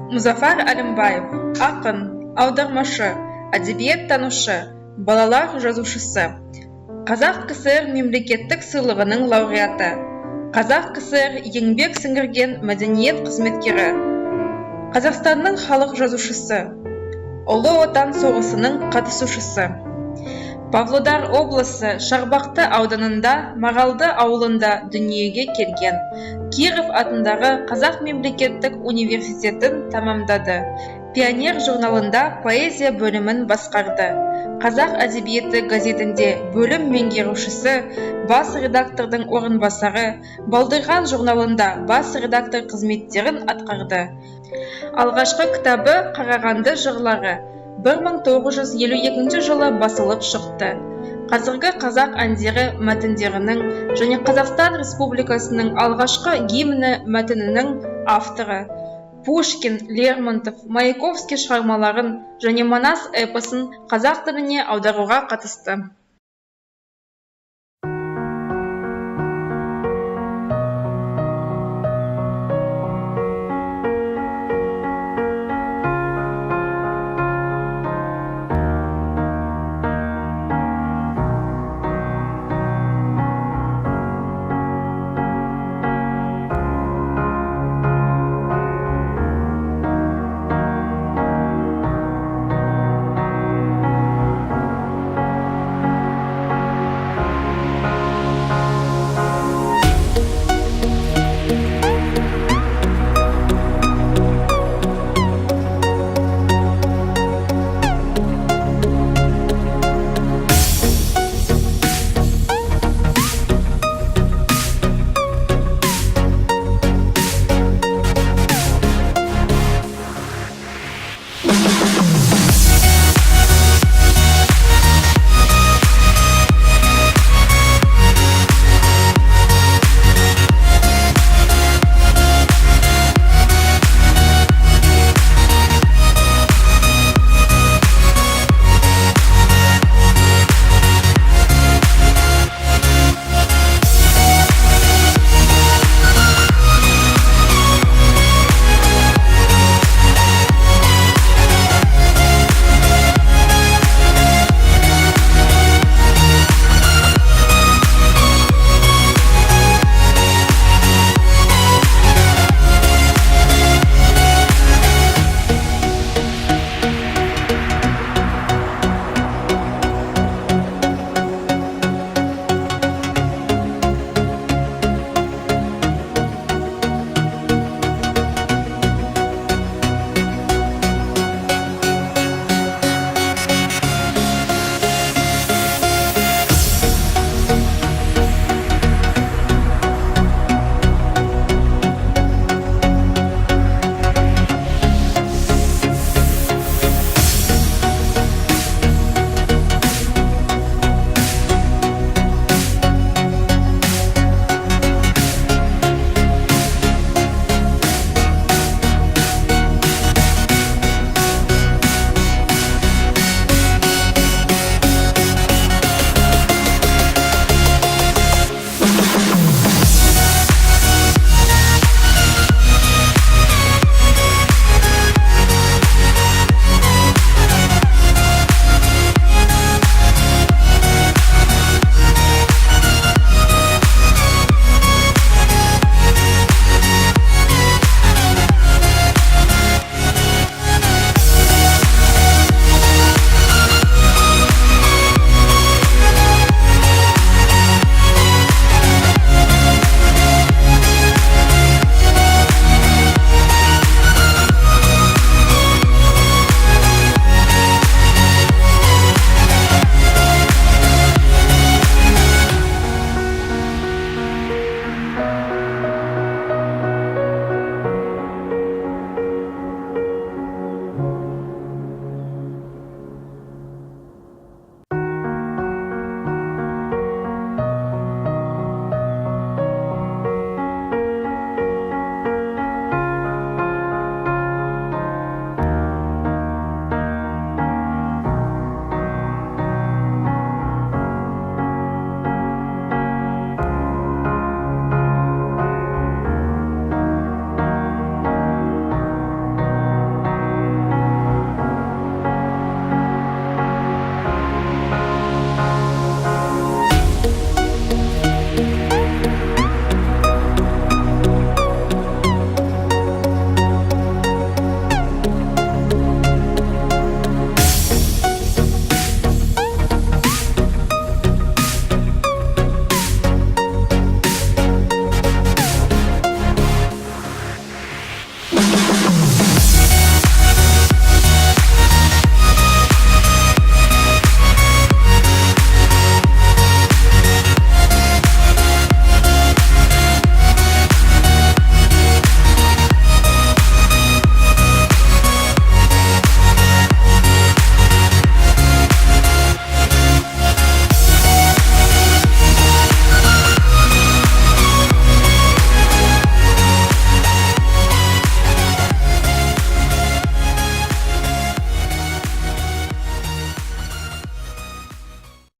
Музафар Әлімбаев, ақын, аудармашы, әдебиеттанушы, балалар жазушысы. Қазақ КСР мемлекеттік сыйлығының лауреаты. Қазақ КСР еңбек сіңірген мәдениет қызметкері. Қазақстанның халық жазушысы. Ұлы Отан соғысының қатысушысы. Павлодар облысы Шарбақты ауданында Мағалды ауылында дүниеге келген. Киров атындағы Қазақ мемлекеттік университетін тамамдады. Пионер журналында поэзия бөлімін басқарды. Қазақ әдебиеті газетінде бөлім меңгерушісі, бас редактордың орынбасары, Балдырған журналында бас редактор қызметтерін атқарды. Алғашқы кітабы Қарағанды жырлары 1952 жылы басылып шықты. Қазіргі қазақ әндері мәтіндерінің және Қазақстан Республикасының алғашқы гимні мәтінінің авторы. Пушкин, Лермонтов, Маяковский шығармаларын және Манас эпосын қазақ тіліне аударуға қатысты.